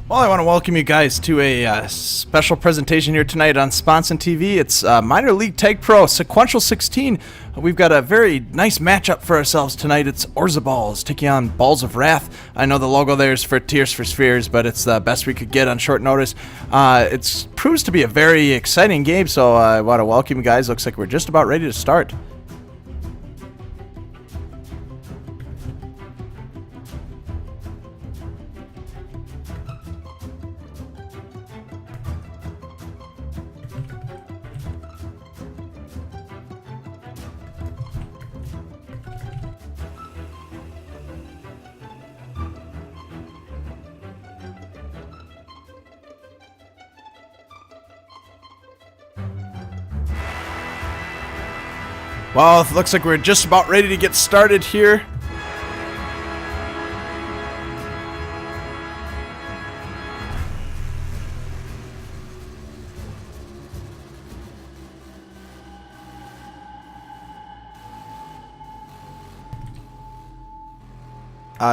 Well, I want to welcome you guys to a special presentation here tonight on Sponson TV. It's Minor League Tag Pro Sequential 16. We've got a very nice matchup for ourselves tonight. It's Orzaballs taking on Balls of Wrath. I know the logo there is for Tears for Spheres, but it's the best we could get on short notice. It proves to be a very exciting game, so I want to welcome you guys. Looks like we're just about ready to start. Well, it looks like we're just about ready to get started here.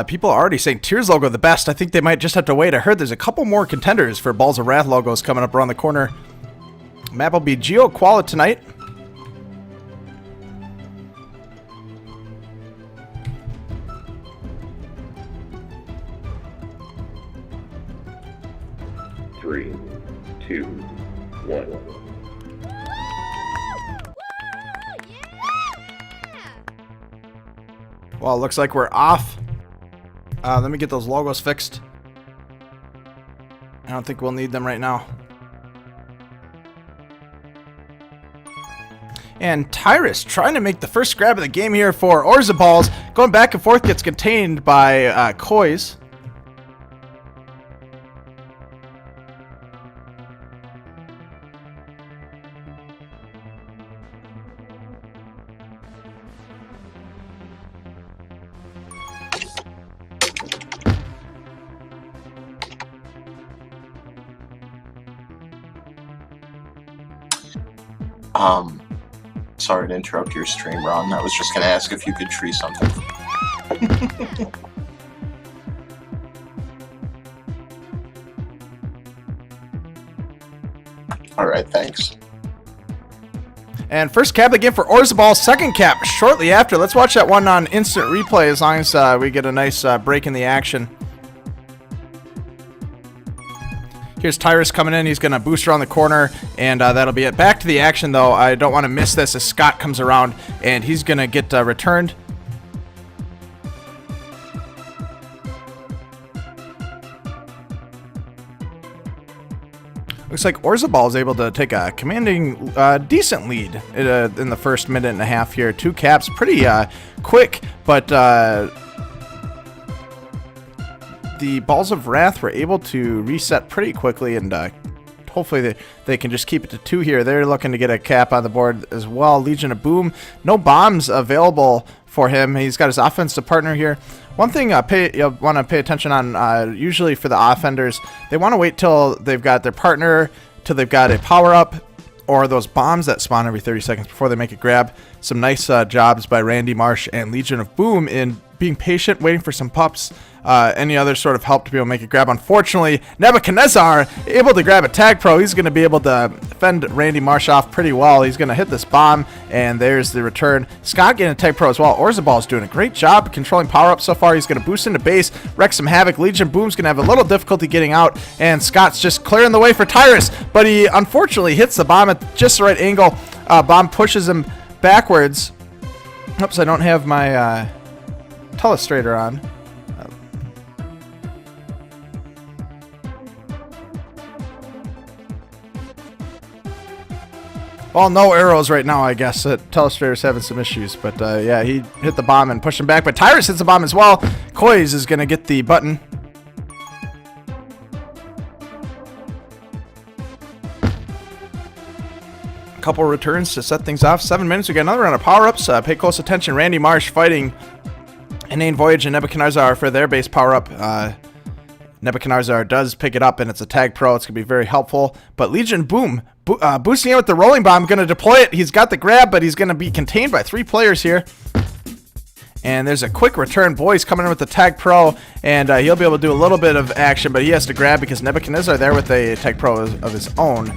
People are already saying Tears logo the best. I think they might just have to wait. I heard there's a couple more contenders for Balls of Wrath logos coming up around the corner. Map will be Geo Koala tonight. Three, two, one. Well, it looks like we're off. Let me get those logos fixed. I don't think we'll need them right now. And Tyrus trying to make the first grab of the game here for Orzaballs. Going back and forth, gets contained by Koi's. Sorry to interrupt your stream, Ron. I was just gonna ask if you could tree something. Alright, thanks. And first cap again for Orzaballs, second cap shortly after. Let's watch that one on instant replay as long as we get a nice break in the action. Here's Tyrus coming in. He's going to boost around the corner, and that'll be it. Back to the action, though. I don't want to miss this as Scott comes around, and he's going to get returned. Looks like Orzaballs is able to take a commanding, decent lead in the first minute and a half here. Two caps, pretty quick, but the Balls of Wrath were able to reset pretty quickly, and hopefully they can just keep it to two here. They're looking to get a cap on the board as well. Legion of Boom, no bombs available for him. He's got his offensive partner here. One thing you'll want to pay attention on, usually for the offenders, they want to wait till they've got their partner, till they've got a power-up, or those bombs that spawn every 30 seconds before they make a grab. Some nice jobs by Randy Marsh and Legion of Boom in being patient, waiting for some pups, any other sort of help to be able to make a grab. Unfortunately, Nebuchadnezzar able to grab a tag pro. He's going to be able to fend Randy Marsh off pretty well. He's going to hit this bomb, and there's the return. Scott getting a tag pro as well. Orzaballs doing a great job controlling power-up so far. He's going to boost into base, wreck some havoc. Legion Boom's going to have a little difficulty getting out, and Scott's just clearing the way for Tyrus, but he unfortunately hits the bomb at just the right angle. Bomb pushes him backwards. Oops, I don't have my telestrator on. Well, no arrows right now, I guess. Telestrator's having some issues, but yeah, he hit the bomb and pushed him back. But Tyrus hits the bomb as well. Koi's is going to get the button. Couple returns to set things off. 7 minutes. We got another round of power-ups. Pay close attention. Randy Marsh fighting Inane Voyage and Nebuchadnezzar for their base power-up. Nebuchadnezzar does pick it up, and it's a tag pro. It's going to be very helpful. But Legion Boom boosting it with the rolling bomb. Going to deploy it. He's got the grab, but he's going to be contained by 3 players here. And there's a quick return. Boy's coming in with the Tag Pro, and he'll be able to do a little bit of action, but he has to grab because Nebuchadnezzar there with a Tag Pro of his own.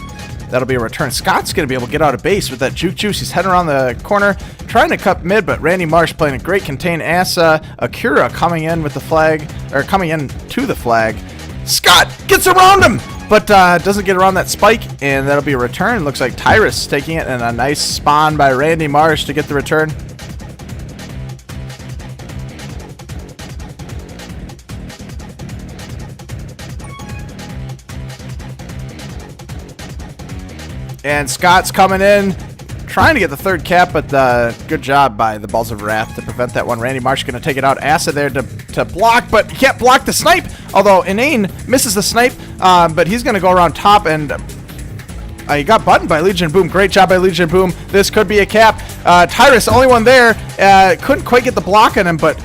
That'll be a return. Scott's going to be able to get out of base with that Juke Juice. He's heading around the corner, trying to cut mid, but Randy Marsh playing a great contain. Asa, Akira coming in with the flag, or coming in to the flag. Scott gets around him, but doesn't get around that spike, and that'll be a return. Looks like Tyrus taking it, and a nice spawn by Randy Marsh to get the return. And Scott's coming in, trying to get the third cap, but good job by the Balls of Wrath to prevent that one. Randy Marsh going to take it out. Asa there to block, but he can't block the snipe. Although Inane misses the snipe, but he's going to go around top, and he got buttoned by Legion of Boom. Great job by Legion of Boom. This could be a cap. Tyrus, only one there. Couldn't quite get the block on him, but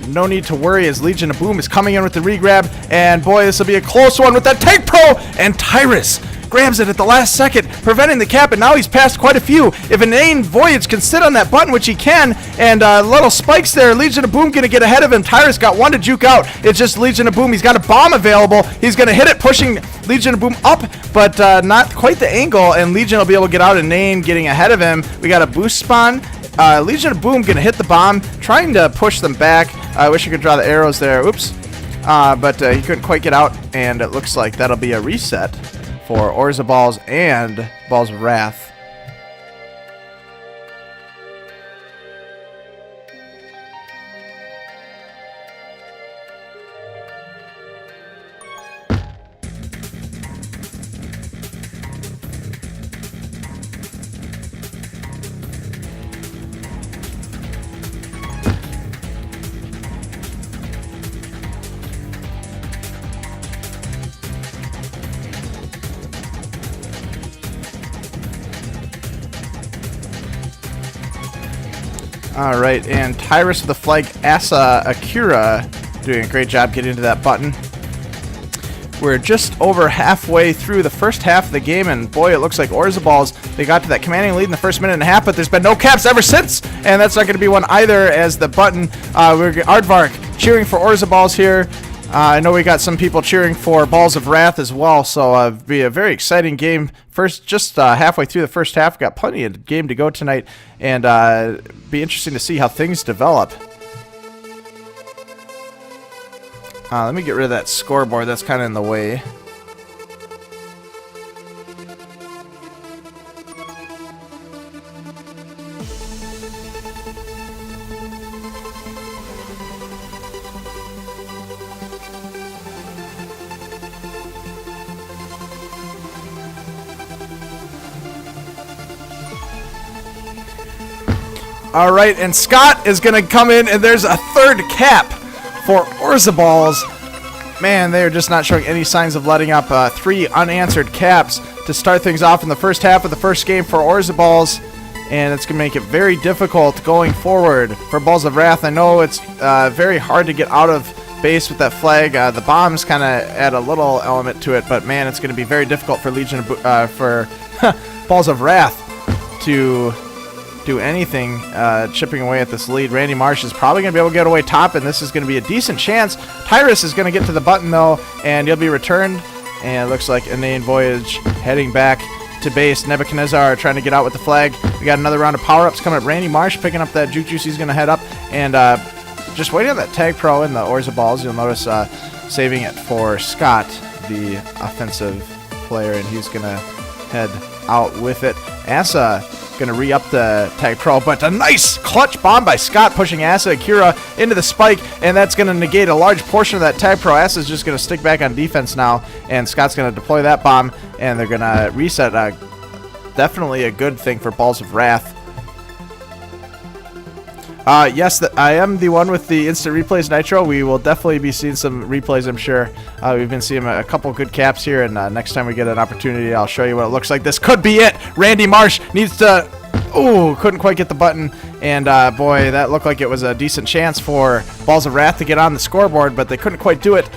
no need to worry as Legion of Boom is coming in with the regrab. And boy, this will be a close one with that Tank Pro, and Tyrus grabs it at the last second, preventing the cap, and now he's passed quite a few. If Inane Voyage can sit on that button, which he can, and little spikes there, Legion of Boom going to get ahead of him. Tyrus got one to juke out. It's just Legion of Boom. He's got a bomb available. He's going to hit it, pushing Legion of Boom up, but not quite the angle, and Legion will be able to get out. Inane getting ahead of him. We got a boost spawn. Legion of Boom going to hit the bomb, trying to push them back. I wish I could draw the arrows there. Oops. But he couldn't quite get out, and it looks like that'll be a reset for Orzaballs and Balls of Wrath. All right, and Tyrus with the flag, Asa Akira doing a great job getting to that button. We're just over halfway through the first half of the game, and boy, it looks like Orzaballs, they got to that commanding lead in the first minute and a half, but there's been no caps ever since, and that's not going to be one either as the button, Aardvark cheering for Orzaballs here. I know we got some people cheering for Balls of Wrath as well, so it'll be a very exciting game. Just halfway through the first half, got plenty of game to go tonight, and be interesting to see how things develop. Let me get rid of that scoreboard. That's kind of in the way. All right, and Scott is going to come in, and there's a third cap for Orzaballs. Man, they are just not showing any signs of letting up. 3 unanswered caps to start things off in the first half of the first game for Orzaballs, and it's going to make it very difficult going forward for Balls of Wrath. I know it's very hard to get out of base with that flag. The bombs kind of add a little element to it, but man, it's going to be very difficult for for Balls of Wrath to do anything chipping away at this lead. Randy Marsh is probably going to be able to get away top, and this is going to be a decent chance. Tyrus is going to get to the button, though, and he'll be returned. And it looks like Inane Voyage heading back to base. Nebuchadnezzar trying to get out with the flag. We got another round of power-ups coming up. Randy Marsh picking up that Juke Juice. He's going to head up, and just waiting on that Tag Pro in the Orzaballs. You'll notice saving it for Scott, the offensive player, and he's going to head out with it. Asa going to re-up the Tag Pro, but a nice clutch bomb by Scott pushing Asa Akira into the spike, and that's going to negate a large portion of that Tag Pro. Asa's just going to stick back on defense now, and Scott's going to deploy that bomb, and they're going to reset. Definitely a good thing for Balls of Wrath. Yes, I am the one with the instant replays, Nitro. We will definitely be seeing some replays, I'm sure. We've been seeing a couple good caps here, and next time we get an opportunity, I'll show you what it looks like. This could be it. Randy Marsh needs to... Ooh, couldn't quite get the button, and boy, that looked like it was a decent chance for Balls of Wrath to get on the scoreboard, but they couldn't quite do it.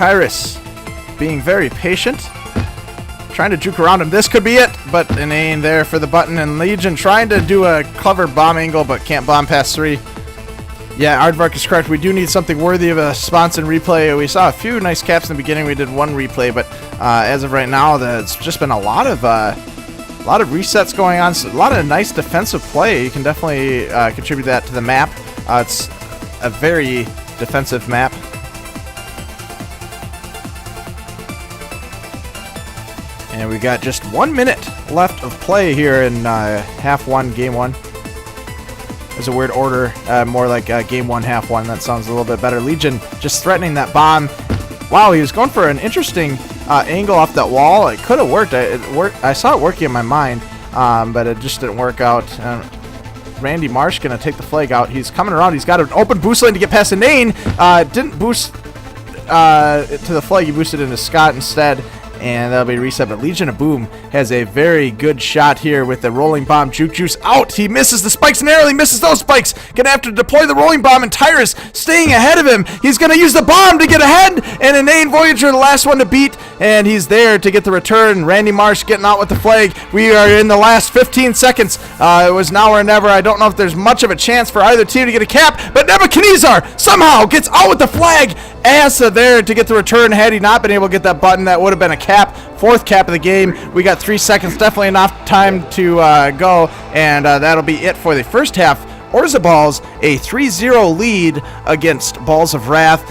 Tyrus being very patient, trying to juke around him. This could be it, but inane there for the button, and Legion trying to do a clever bomb angle, but can't bomb past 3. Yeah, Aardvark is correct. We do need something worthy of a response and replay. We saw a few nice caps in the beginning. We did 1 replay, but as of right now, it's just been a lot of resets going on. So a lot of nice defensive play. You can definitely contribute that to the map. It's a very defensive map. And we got just 1 minute left of play here in half 1, game 1. There's a weird order, more like game 1, half 1. That sounds a little bit better. Legion just threatening that bomb. Wow, he was going for an interesting angle off that wall. It could have worked. I saw it working in my mind, but it just didn't work out. Randy Marsh going to take the flag out. He's coming around. He's got an open boost lane to get past Inane. Didn't boost to the flag. He boosted into Scott instead. And that'll be reset, but Legion of Boom has a very good shot here with the rolling bomb. Juke Juice out. He misses the spikes, narrowly misses those spikes. Gonna have to deploy the rolling bomb, and Tyrus staying ahead of him. He's gonna use the bomb to get ahead, and Inane Voyager, the last one to beat, and he's there to get the return. Randy Marsh getting out with the flag. We are in the last 15 seconds. It was now or never. I don't know if there's much of a chance for either team to get a cap, but Nebuchadnezzar somehow gets out with the flag. Asa there to get the return. Had he not been able to get that button, that would have been a cap. 4th cap of the game. We got 3 seconds, definitely enough time to go, and that'll be it for the first half. Orzaballs, a 3-0 lead against Balls of Wrath.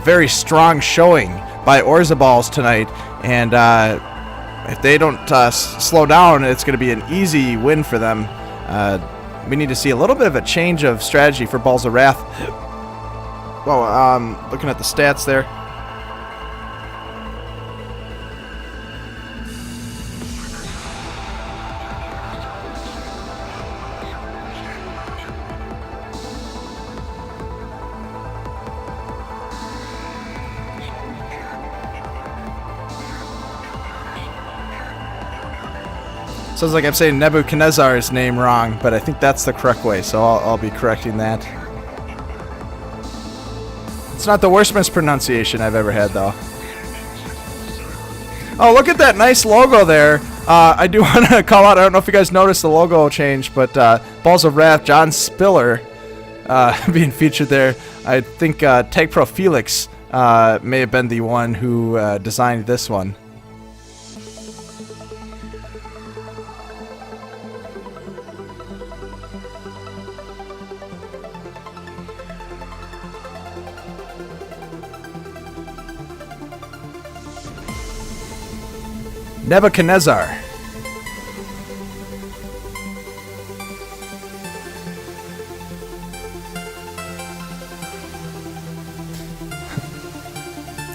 Very strong showing by Orzaballs tonight, and if they don't slow down, it's going to be an easy win for them. We need to see a little bit of a change of strategy for Balls of Wrath. Well, looking at the stats there. Sounds like I'm saying Nebuchadnezzar's name wrong, but I think that's the correct way, so I'll be correcting that. It's not the worst mispronunciation I've ever had, though. Oh, look at that nice logo there. I do want to call out, I don't know if you guys noticed the logo change, but Balls of Wrath, John Spiller being featured there. I think Tag Pro Felix may have been the one who designed this one. Nebuchadnezzar.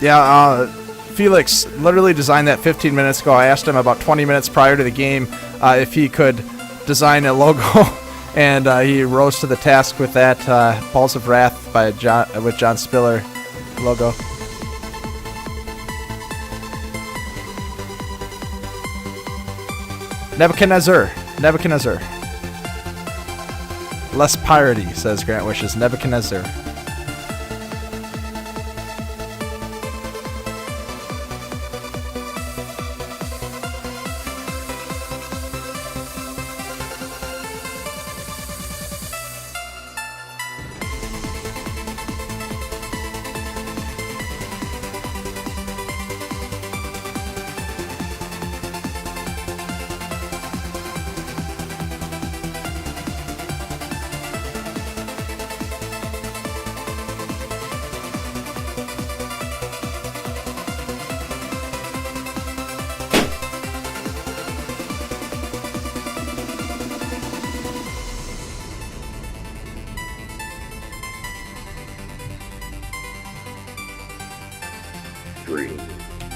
Yeah, Felix literally designed that 15 minutes ago. I asked him about 20 minutes prior to the game if he could design a logo, and he rose to the task with that Balls of Wrath by John Spiller logo. Nebuchadnezzar. Less piratey, says Grant Wishes. Nebuchadnezzar.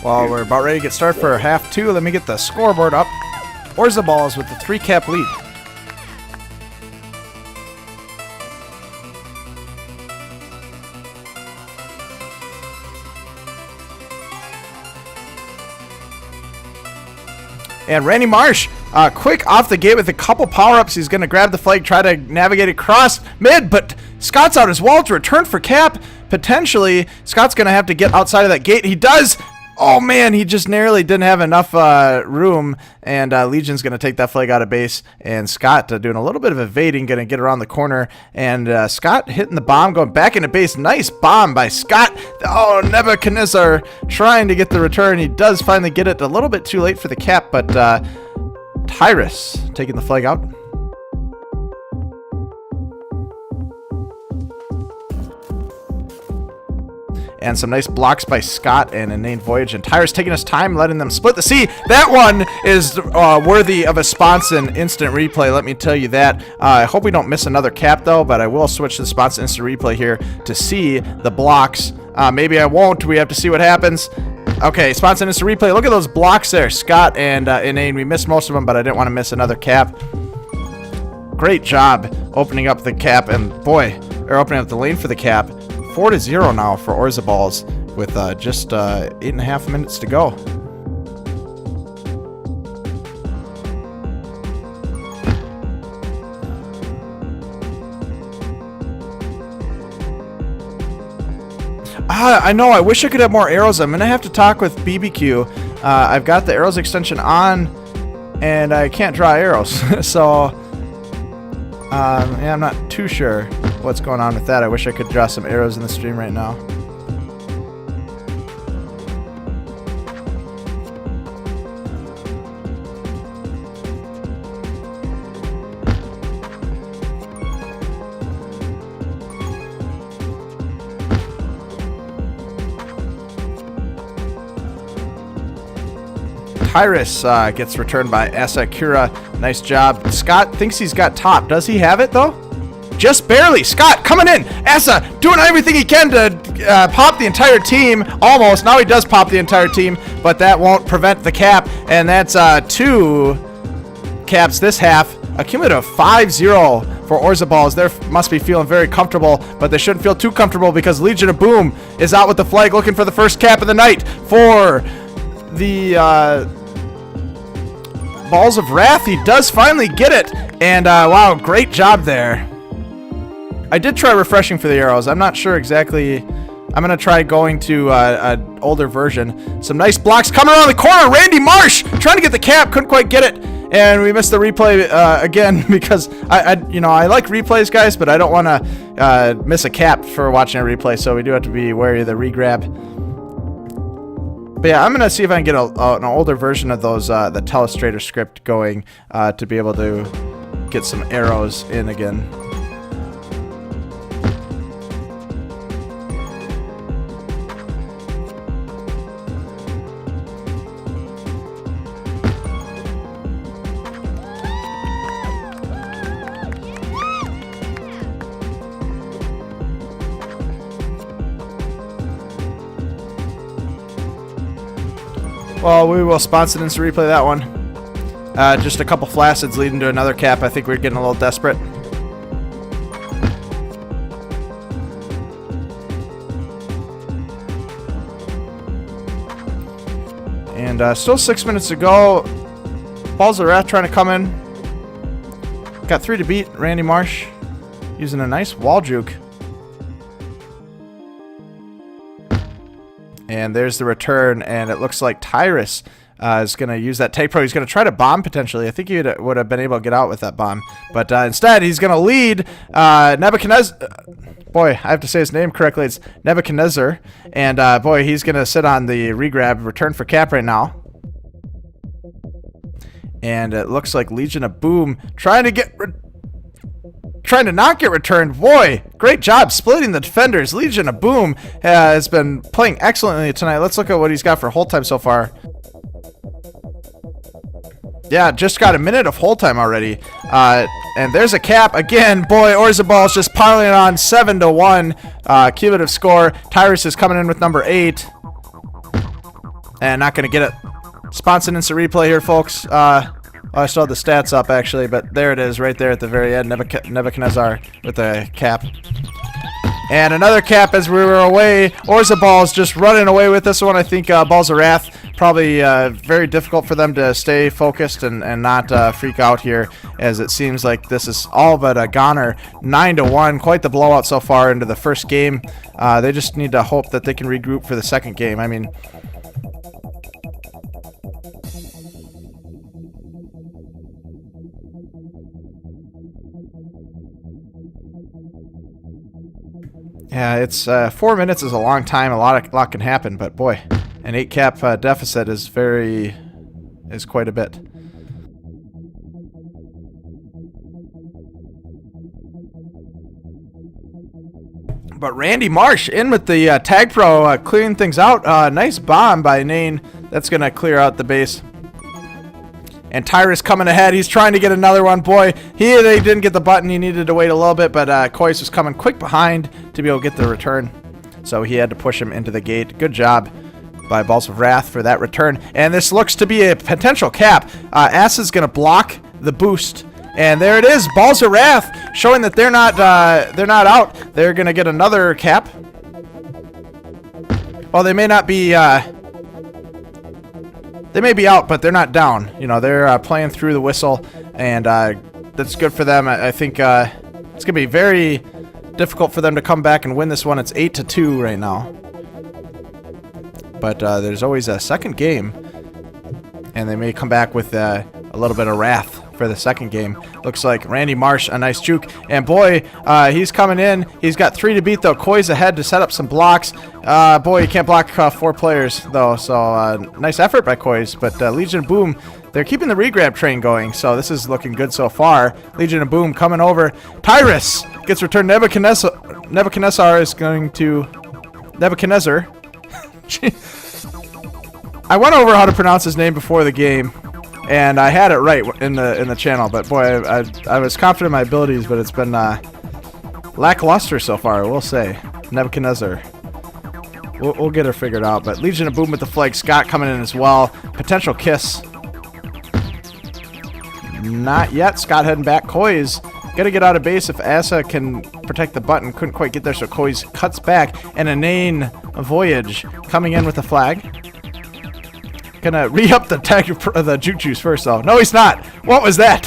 Well, we're about ready to get started for half 2. Let me get the scoreboard up. Orzaballs with the 3-cap lead. And Randy Marsh, quick off the gate with a couple power-ups. He's going to grab the flag, try to navigate across mid, but Scott's out his wall to return for cap. potentially Scott's going to have to get outside of that gate. He does. Oh, man, he just narrowly didn't have enough room, and Legion's going to take that flag out of base, and Scott doing a little bit of evading, going to get around the corner, and Scott hitting the bomb, going back into base. Nice bomb by Scott. Oh, Nebuchadnezzar trying to get the return. He does finally get it. A little bit too late for the cap, but Tyrus taking the flag out. And some nice blocks by Scott and Inane Voyage. And Tyrus taking his time, letting them split the sea. That one is worthy of a Sponson instant replay, let me tell you that. I hope we don't miss another cap, though, but I will switch to the Sponson instant replay here to see the blocks. Maybe I won't. We have to see what happens. Okay, Sponson instant replay. Look at those blocks there. Scott and Inane. We missed most of them, but I didn't want to miss another cap. Great job opening up the cap. And, boy, or opening up the lane for the cap. 4-0 now for Orzaballs with just 8.5 minutes to go. I know. I wish I could have more arrows. I'm going to have to talk with BBQ. I've got the arrows extension on, and I can't draw arrows. So, yeah, I'm not too sure what's going on with that. I wish I could draw some arrows in the stream right now. Tyrus gets returned by Asakura. Nice job. Scott thinks he's got top. Does he have it, though? Just barely. Scott coming in. Asa doing everything he can to pop the entire team. Almost. Now he does pop the entire team, but that won't prevent the cap. And that's 2 caps this half. A cumulative 5-0 for Orzaballs. They must be feeling very comfortable, but they shouldn't feel too comfortable because Legion of Boom is out with the flag looking for the first cap of the night for the Balls of Wrath. He does finally get it. And wow, great job there. I did try refreshing for the arrows. I'm not sure exactly. I'm going to try going to an older version. Some nice blocks coming around the corner. Randy Marsh trying to get the cap. Couldn't quite get it. And we missed the replay again because I like replays, guys, but I don't want to miss a cap for watching a replay. So we do have to be wary of the regrab. But yeah, I'm going to see if I can get an older version of those, the Telestrator script going to be able to get some arrows in again. Well, we will sponsor and replay that one. Just a couple flacids leading to another cap. I think we're getting a little desperate. And still 6 minutes to go. Balls of Wrath trying to come in. Got 3 to beat. Randy Marsh using a nice wall juke. And there's the return, and it looks like Tyrus is going to use that Tag Pro. He's going to try to bomb, potentially. I think he would have been able to get out with that bomb. But instead, he's going to lead Nebuchadnezzar. Boy, I have to say his name correctly. It's Nebuchadnezzar. And, boy, he's going to sit on the regrab return for cap right now. And it looks like Legion of Boom trying to not get returned. Boy, great job splitting the defenders. Legion of Boom has been playing excellently tonight. Let's look at what he's got for hold time so far. Yeah, just got a minute of hold time already. And there's a cap again. Boy, Orzaballs just piling it on 7-1 cumulative score. Tyrus is coming in with number 8. And not going to get it. Sponsored instant replay here, folks. I still have the stats up, actually, but there it is right there at the very end. Nebuchadnezzar with the cap. And another cap as we were away. Orzaballs just running away with this one. I think Balls of Wrath probably very difficult for them to stay focused and not freak out here, as it seems like this is all but a goner. 9-1, quite the blowout so far into the first game. They just need to hope that they can regroup for the second game. I mean, yeah, it's 4 minutes is a long time. A lot can happen, but boy, an 8-cap deficit is quite a bit. But Randy Marsh in with the Tag Pro, clearing things out. Nice bomb by Nane. That's going to clear out the base. And Tyrus coming ahead. He's trying to get another one. Boy, they didn't get the button. He needed to wait a little bit, but Kois was coming quick behind to be able to get the return. So he had to push him into the gate. Good job by Balls of Wrath for that return. And this looks to be a potential cap. Ass is going to block the boost. And there it is. Balls of Wrath showing that they're not out. They're going to get another cap. Well, they may not be... They may be out, but they're not down. You know, they're playing through the whistle, and that's good for them. I think it's going to be very difficult for them to come back and win this one. It's 8-2 right now. But there's always a second game, and they may come back with a little bit of wrath for the second game. Looks like Randy Marsh, a nice juke. And boy, he's coming in. He's got 3 to beat, though. Koi's ahead to set up some blocks. Boy, you can't block 4 players, though. So nice effort by Koi's. But Legion of Boom, they're keeping the regrab train going. So this is looking good so far. Legion of Boom coming over. Tyrus gets returned. Nebuchadnezzar is going to... Nebuchadnezzar. I went over how to pronounce his name before the game. And I had it right in the channel, but boy, I was confident in my abilities, but it's been lackluster so far, I will say. Nebuchadnezzar. We'll get her figured out, but Legion of Boom with the flag. Scott coming in as well. Potential kiss. Not yet. Scott heading back. Koi's got to get out of base if Asa can protect the button. Couldn't quite get there, so Koi's cuts back. And Inane Voyage coming in with the flag. Gonna re-up the juke juice first, though. No, he's not. What was that?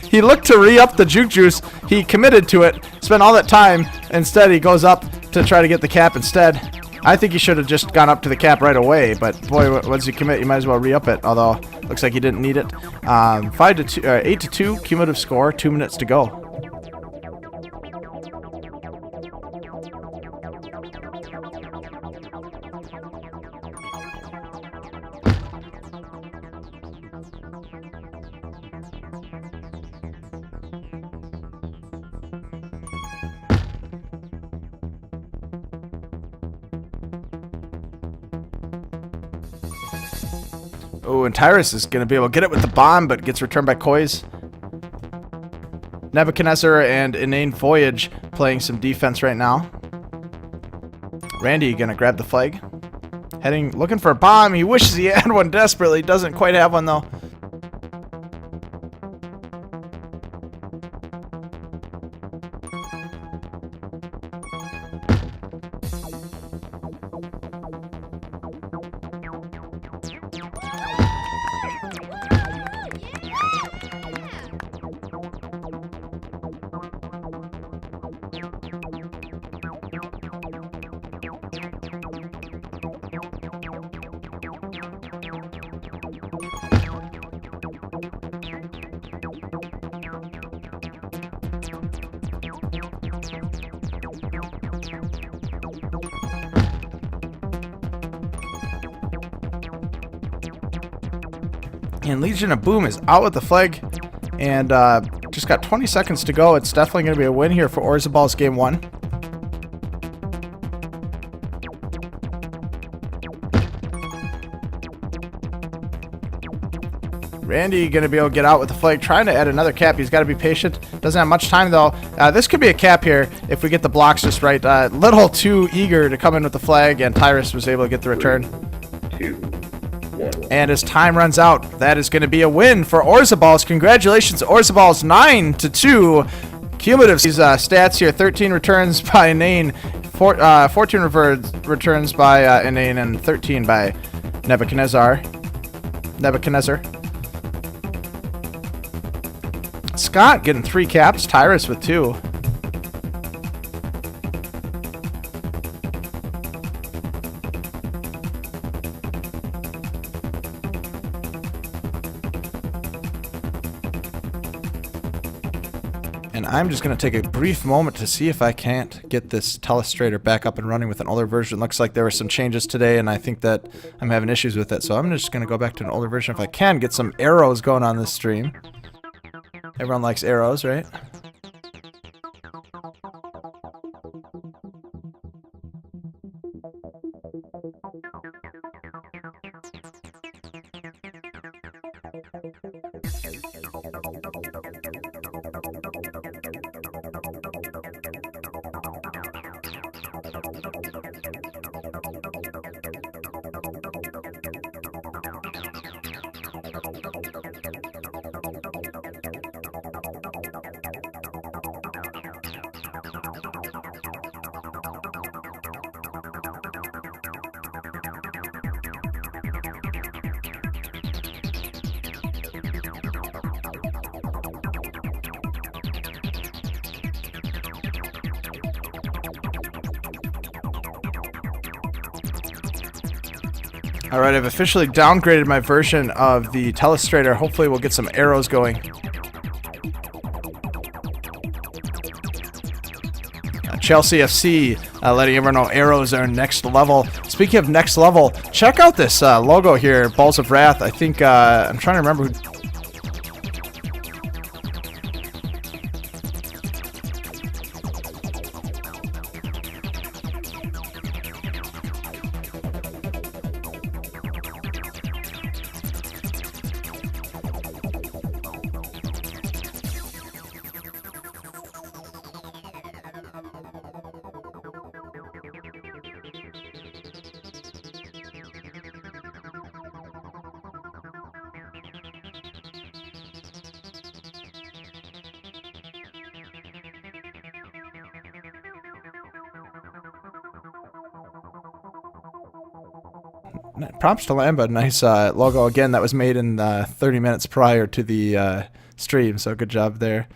He looked to re-up the juke juice. He committed to it. Spent all that time. Instead, he goes up to try to get the cap instead. I think he should have just gone up to the cap right away. But boy, once you commit, you might as well re-up it. Although looks like he didn't need it. 8-2 cumulative score. 2 minutes to go. Oh, and Tyrus is going to be able to get it with the bomb, but gets returned by Koi's. Nebuchadnezzar and Inane Voyage playing some defense right now. Randy going to grab the flag. Looking for a bomb. He wishes he had one desperately. Doesn't quite have one, though. And Legion of Boom is out with the flag. And just got 20 seconds to go. It's definitely going to be a win here for Orzaballs game 1. Randy going to be able to get out with the flag, trying to add another cap. He's got to be patient. Doesn't have much time, though. This could be a cap here if we get the blocks just right. Little too eager to come in with the flag, and Tyrus was able to get the return. 2, 1. And as time runs out, that is going to be a win for Orzaballs. Congratulations, Orzaballs, 9-2. Cumulative stats here: 13 returns by Inane, 14 returns by Inane, and 13 by Nebuchadnezzar. Scott getting 3 caps. Tyrus with 2. And I'm just going to take a brief moment to see if I can't get this Telestrator back up and running with an older version. Looks like there were some changes today, and I think that I'm having issues with it. So I'm just going to go back to an older version if I can get some arrows going on this stream. Everyone likes arrows, right? Alright, I've officially downgraded my version of the Telestrator. Hopefully we'll get some arrows going. Chelsea FC letting everyone know arrows are next level. Speaking of next level, check out this logo here, Balls of Wrath. I think, I'm trying to remember who... Props to Lamba, nice logo again. That was made in 30 minutes prior to the stream, so good job there.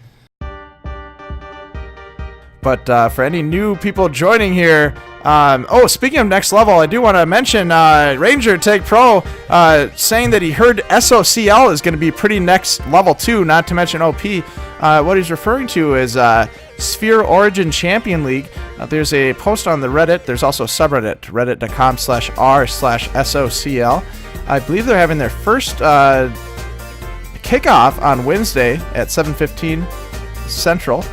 But for any new people joining here, oh, speaking of next level, I do want to mention Ranger Tag Pro saying that he heard SOCL is going to be pretty next level too, not to mention OP. What he's referring to is Sphere Origin Champion League. There's a post on the Reddit. There's also a subreddit, reddit.com/r/SOCL. I believe they're having their first kickoff on Wednesday at 7:15 Central.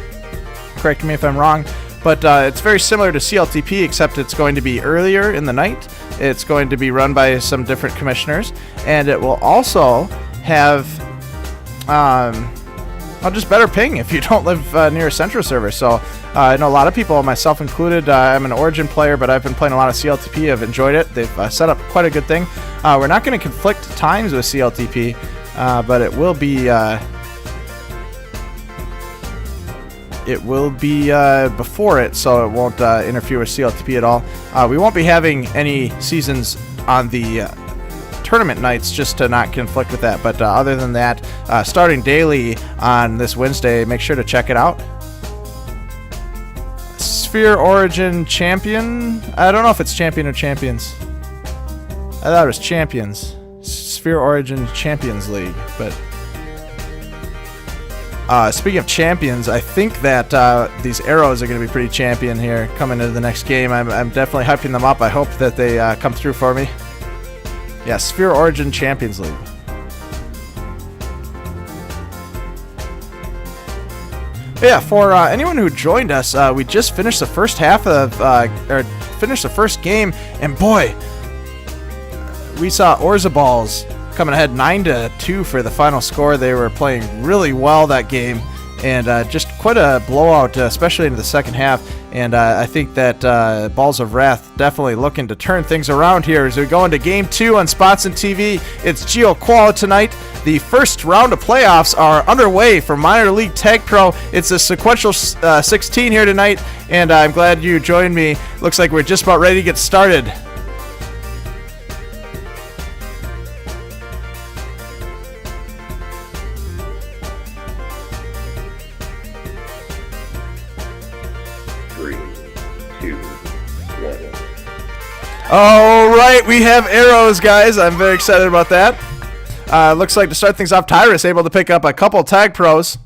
Correct me if I'm wrong. But it's very similar to CLTP, except it's going to be earlier in the night. It's going to be run by some different commissioners. And it will also have... just better ping if you don't live near a Central server. So I know a lot of people, myself included, I'm an Origin player, but I've been playing a lot of CLTP. I've enjoyed it. They've set up quite a good thing. We're not going to conflict times with CLTP, but it will be before it, so it won't interfere with CLTP at all. We won't be having any seasons on the tournament nights just to not conflict with that, but other than that, starting daily on this Wednesday, make sure to check it out. Sphere Origin Champion, I don't know if it's Champion or Champions. I thought it was Champions. Sphere Origin Champions League, but speaking of champions, I think that these arrows are going to be pretty champion here coming into the next game. I'm definitely hyping them up. I hope that they come through for me. Yeah, Sphere Origin Champions League. But yeah, for anyone who joined us, we just finished the first half of, or finished the first game, and boy, we saw Orzaballs coming ahead 9-2 for the final score. They were playing really well that game, and just quite a blowout, especially into the second half. And I think that Balls of Wrath definitely looking to turn things around here as we go into Game 2 on Spots and TV. It's Geo Qual tonight. The first round of playoffs are underway for Minor League Tag Pro. It's a Sequential 16 here tonight, and I'm glad you joined me. Looks like we're just about ready to get started. All right, we have arrows, guys. I'm very excited about that. Looks like to start things off, Tyrus able to pick up a couple tag pros.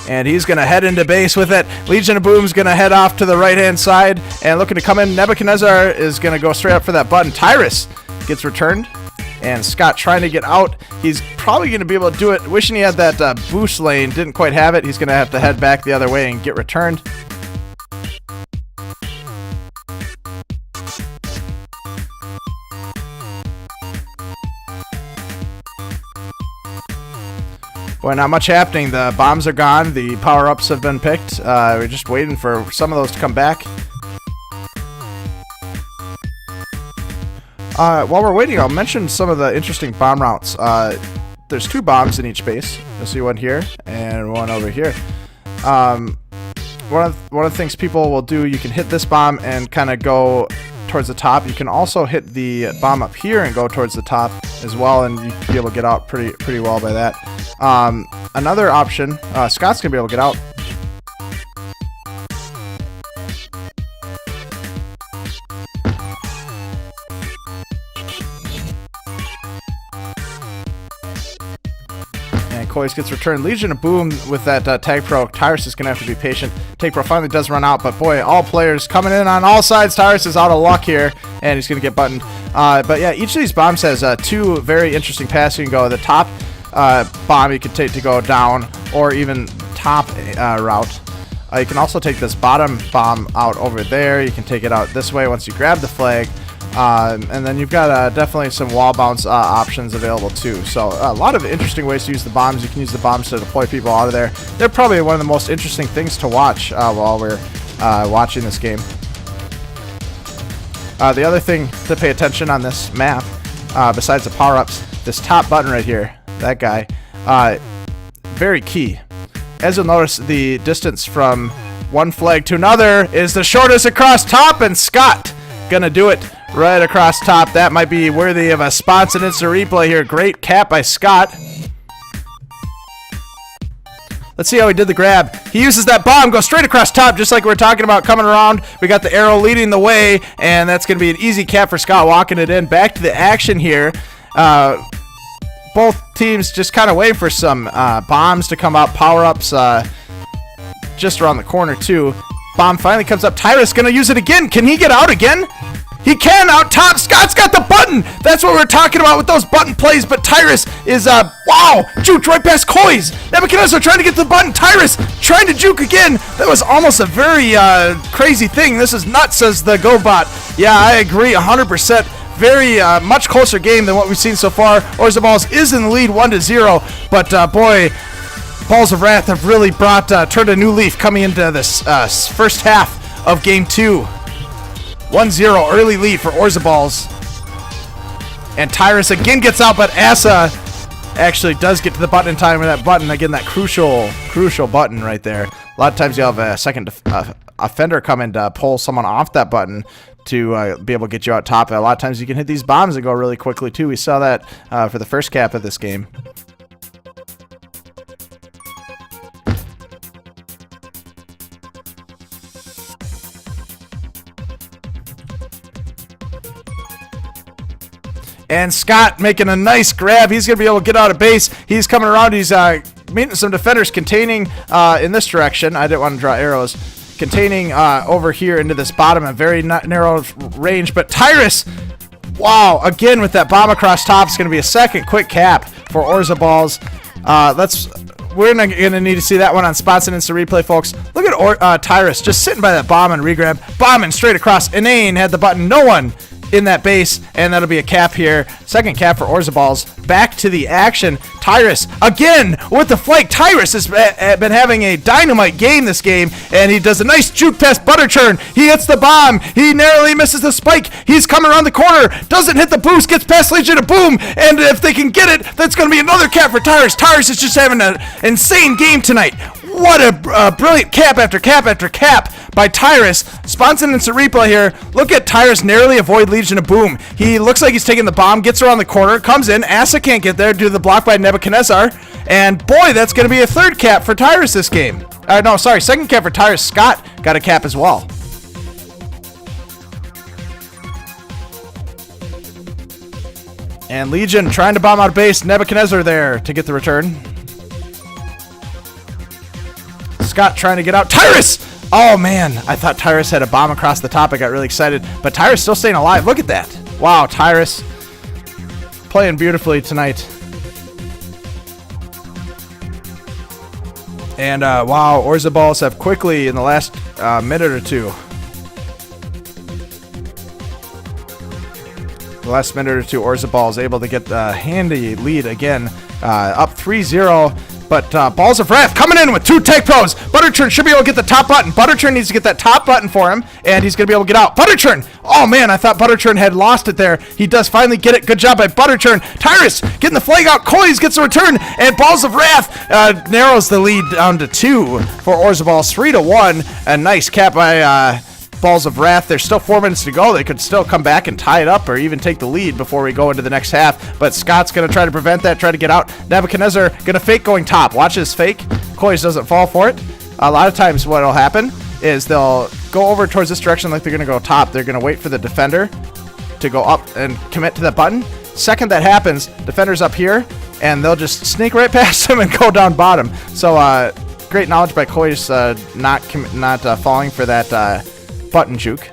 And he's going to head into base with it. Legion of Boom's going to head off to the right-hand side and looking to come in. Nebuchadnezzar is going to go straight up for that button. Tyrus gets returned. And Scott trying to get out. He's probably going to be able to do it. Wishing he had that boost lane. Didn't quite have it. He's going to have to head back the other way and get returned. Boy, not much happening. The bombs are gone. The power-ups have been picked. We're just waiting for some of those to come back. While we're waiting, I'll mention some of the interesting bomb routes. There's 2 bombs in each base. You'll see one here and one over here. One of the things people will do, you can hit this bomb and kind of go towards the top. You can also hit the bomb up here and go towards the top as well, and you'll be able to get out pretty well by that. Another option, Scott's gonna be able to get out. And Kois gets returned. Legion of Boom with that tag pro. Tyrus is going to have to be patient. Tag pro finally does run out, but boy, all players coming in on all sides. Tyrus is out of luck here, and he's going to get buttoned. But yeah, each of these bombs has 2 very interesting paths. You can go the top bomb you can take to go down, or even top route. You can also take this bottom bomb out over there. You can take it out this way once you grab the flag. And then you've got definitely some wall bounce options available too. So a lot of interesting ways to use the bombs. You can use the bombs to deploy people out of there. They're probably one of the most interesting things to watch while we're watching this game. The other thing to pay attention on this map, besides the power-ups, this top button right here, that guy, very key. As you'll notice, the distance from one flag to another is the shortest across top, and Scott gonna do it right across top. That might be worthy of a sponsor and instant replay here. Great cap by Scott. Let's see how he did the grab. He uses that bomb, goes straight across top, just like we were talking about coming around. We got the arrow leading the way, and that's going to be an easy cap for Scott, walking it in. Back to the action here. Both teams just kind of waiting for some bombs to come up, power-ups just around the corner, too. Bomb finally comes up. Tyrus going to use it again. Can he get out again? He can out top. Scott's got the button. That's what we're talking about with those button plays. But Tyrus is, wow, juked right past Kois. Nebuchadnezzar trying to get to the button. Tyrus trying to juke again. That was almost a very crazy thing. This is nuts, says the GoBot. Yeah, I agree 100%. Very much closer game than what we've seen so far. Orzaballs is in the lead 1-0. But, boy, Balls of Wrath have really turned a new leaf coming into this first half of Game 2. 1-0 early lead for Orzaballs. And Tyrus again gets out, but Asa actually does get to the button in time with that button. Again, that crucial button right there. A lot of times you'll have a second offender come and pull someone off that button to be able to get you out top. A lot of times you can hit these bombs and go really quickly too. We saw that for the first cap of this game. And Scott making a nice grab. He's going to be able to get out of base. He's coming around. He's meeting some defenders containing in this direction. I didn't want to draw arrows. Containing over here into this bottom, a very narrow range. But Tyrus, wow, again with that bomb across top. It's going to be a second quick cap for Orzaballs. We're going to need to see that one on spots and instant replay, folks. Look at Tyrus just sitting by that bomb and regrab. Bombing straight across. Inane had the button. No one in that base, and that'll be a cap here. Second cap for Orzaballs. Back to the action. Tyrus again with the flank. Tyrus has been having a dynamite game this game, and he does a nice juke past butter churn. He hits the bomb. He narrowly misses the spike. He's coming around the corner. Doesn't hit the boost. Gets past Legion of Boom, and if they can get it, that's going to be another cap for Tyrus. Tyrus is just having an insane game tonight. What a brilliant cap after cap after cap by Tyrus. Sponsored instant replay here. Look at Tyrus narrowly avoid Legion of Boom. He looks like he's taking the bomb, gets around the corner, comes in. Asa can't get there due to the block by Nebuchadnezzar. And boy, that's going to be a third cap for Tyrus this game. No, sorry, second cap for Tyrus. Scott got a cap as well. And Legion trying to bomb out of base. Nebuchadnezzar there to get the return. Scott trying to get out. Tyrus! Oh, man. I thought Tyrus had a bomb across the top. I got really excited. But Tyrus still staying alive. Look at that. Wow, Tyrus playing beautifully tonight. And, wow, Orzaballs have quickly, in the last minute or two, Orzaballs able to get the handy lead again, up 3-0. But Balls of Wrath coming in with 2 tech pros. Butterchurn should be able to get the top button. Butterchurn needs to get that top button for him, and he's going to be able to get out. Butterchurn! Oh, man, I thought Butterchurn had lost it there. He does finally get it. Good job by Butterchurn. Tyrus getting the flag out. Coys gets a return, and Balls of Wrath narrows the lead down to 2 for Orzaballs. 3-1. A nice cap by Balls of Wrath. There's still 4 minutes to go. They could still come back and tie it up or even take the lead before we go into the next half. But Scott's going to try to prevent that, try to get out. Nebuchadnezzar going to fake going top. Watch this fake. Coys doesn't fall for it. A lot of times what will happen is they'll go over towards this direction like they're going to go top. They're going to wait for the defender to go up and commit to that button. Second that happens, defender's up here, and they'll just sneak right past him and go down bottom. So great knowledge by Coys not falling for that button juke.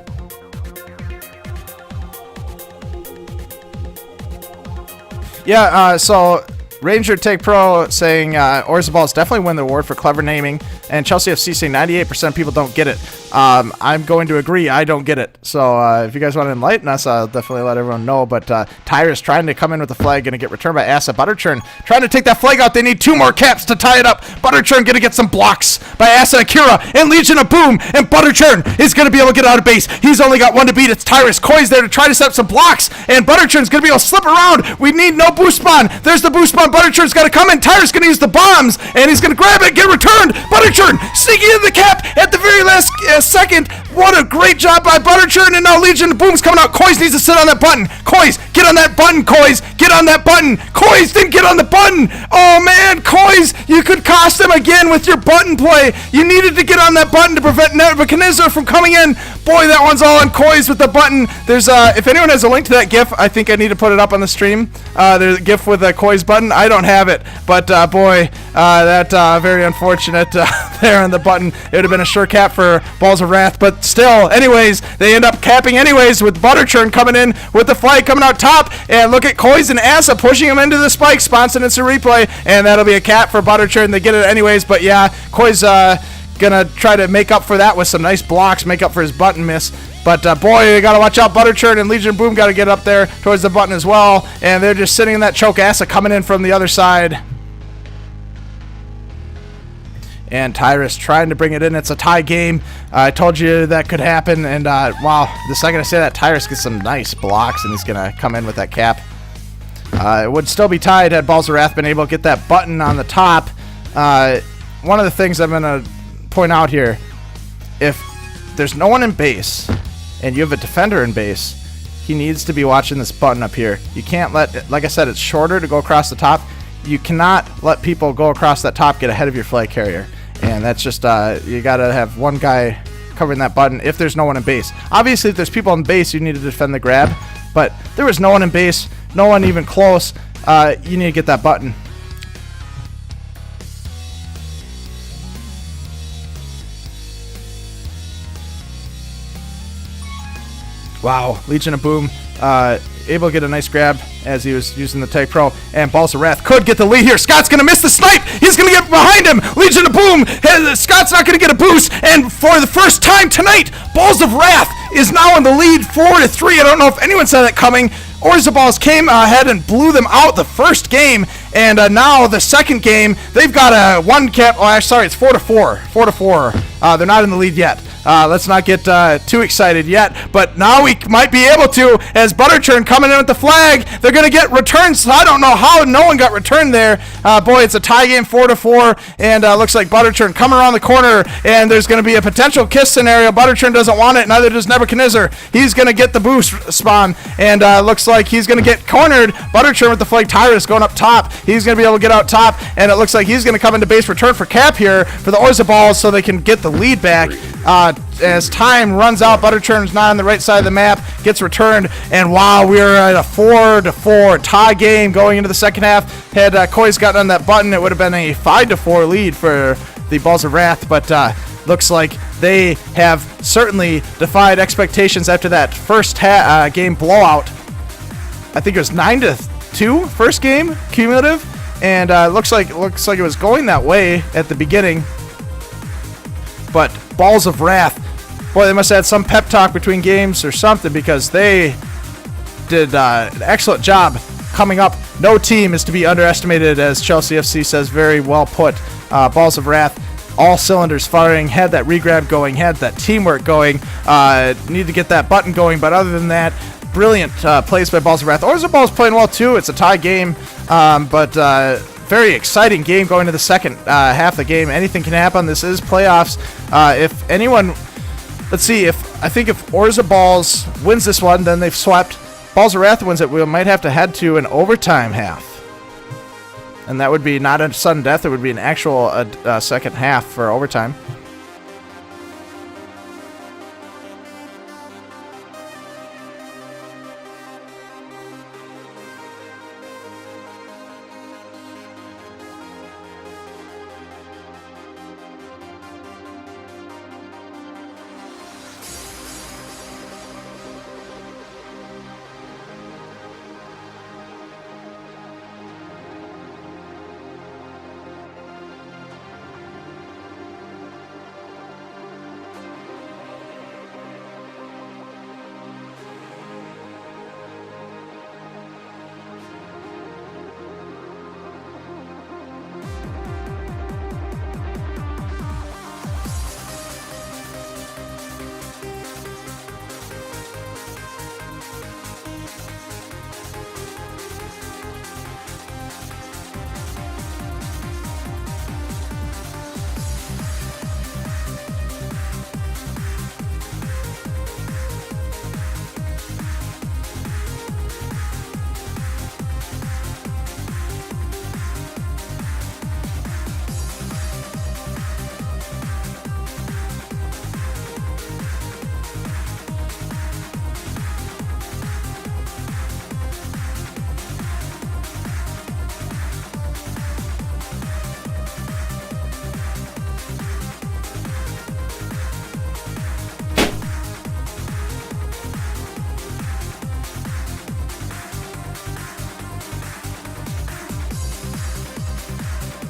Yeah, so Ranger Take Pro saying Orzaballs definitely win the award for clever naming, and Chelsea FC saying 98% of people don't get it. I'm going to agree, I don't get it. So if you guys want to enlighten us, I'll definitely let everyone know. But Tyrus trying to come in with the flag, going to get returned by Asa. Butterchurn trying to take that flag out. They need 2 more caps to tie it up. Butterchurn going to get some blocks by Asa Akira and Legion of Boom, and Butterchurn is going to be able to get out of base. He's only got 1 to beat. It's Tyrus. Coy's there to try to set up some blocks, and Butterchurn's going to be able to slip around. We need no boost spawn. There's the boost spawn. Butterchurn's got to come in. Tyrus going to use the bombs, and he's going to grab it, get returned. Butterchurn sneaking in the cap at the very last second. What a great job by Butterchurn, and now Legion of Boom's coming out. Coys needs to sit on that button. Coys, get on that button, Coys. Get on that button. Coys didn't get on the button. Oh, man, Coys, you could cost him again with your button play. You needed to get on that button to prevent Nebuchadnezzar from coming in. Boy, that one's all on Coys with the button. There's, if anyone has a link to that GIF, I think I need to put it up on the stream. There's a GIF with a Coys button. I don't have it, but boy, that very unfortunate there on the button. It would have been a sure cap for Balls of Wrath, but still, anyways, they end up capping anyways with Butterchurn coming in with the flag coming out top, and look at Coys and Asa pushing him into the spike, sponsored instant replay, and that'll be a cap for Butterchurn. They get it anyways, but yeah, Coys gonna try to make up for that with some nice blocks, make up for his button miss. But boy, you gotta watch out. Butterchurn and Legion Boom gotta get up there towards the button as well, and they're just sitting in that choke. Asa coming in from the other side. And Tyrus trying to bring it in. It's a tie game. I told you that could happen. And wow, the second I say that, Tyrus gets some nice blocks, and he's going to come in with that cap. It would still be tied had Balls of Wrath been able to get that button on the top. One of the things I'm going to point out here, if there's no one in base and you have a defender in base, he needs to be watching this button up here. You can't let, like I said, it's shorter to go across the top. You cannot let people go across that top, get ahead of your flag carrier. And that's just, you got to have one guy covering that button if there's no one in base. Obviously, if there's people in base, you need to defend the grab. But there was no one in base, no one even close. You need to get that button. Wow, Legion of Boom able to get a nice grab as he was using the Tag Pro, and Balls of Wrath could get the lead here. Scott's going to miss the snipe. He's going to get behind him. Legion of Boom. Scott's not going to get a boost, and for the first time tonight, Balls of Wrath is now in the lead 4-3. I don't know if anyone saw that coming. Orzaballs came ahead and blew them out the first game, and now the second game, they've got a one cap. Oh, sorry, it's 4-4. 4-4. They're not in the lead yet. Let's not get too excited yet, but now we might be able to, as Butterchurn coming in with the flag. They're going to get returns. I don't know how no one got returned there. Boy, it's a tie game, 4-4, and looks like Butterchurn coming around the corner, and there's going to be a potential kiss scenario. Butterchurn doesn't want it, neither does Nebuchadnezzar. He's going to get the boost spawn, and looks like he's going to get cornered. Butterchurn with the flag. Tyrus going up top. He's going to be able to get out top, and it looks like he's going to come into base return for cap here for the Orzaballs so they can get the lead back. as time runs out, Butterchurn's not on the right side of the map, gets returned, and wow, we are at a 4-4 tie game going into the second half. Had Koi's gotten on that button, it would have been a 5-4 lead for the Balls of Wrath, but looks like they have certainly defied expectations after that first game blowout. I think it was 9-2 first game cumulative, and looks like it was going that way at the beginning. But Balls of Wrath, boy, they must have had some pep talk between games or something, because they did an excellent job coming up. No team is to be underestimated, as Chelsea FC says, very well put. Balls of Wrath, all cylinders firing, had that regrab going, had that teamwork going, need to get that button going, but other than that, brilliant plays by Balls of Wrath. Orzaballs playing well too. It's a tie game, but very exciting game going to the second half of the game. Anything can happen. This is playoffs. If anyone, let's see, I think if Orzaballs wins this one, then they've swept. Balls of Wrath wins it, we might have to head to an overtime half. And that would be not a sudden death, it would be an actual second half for overtime.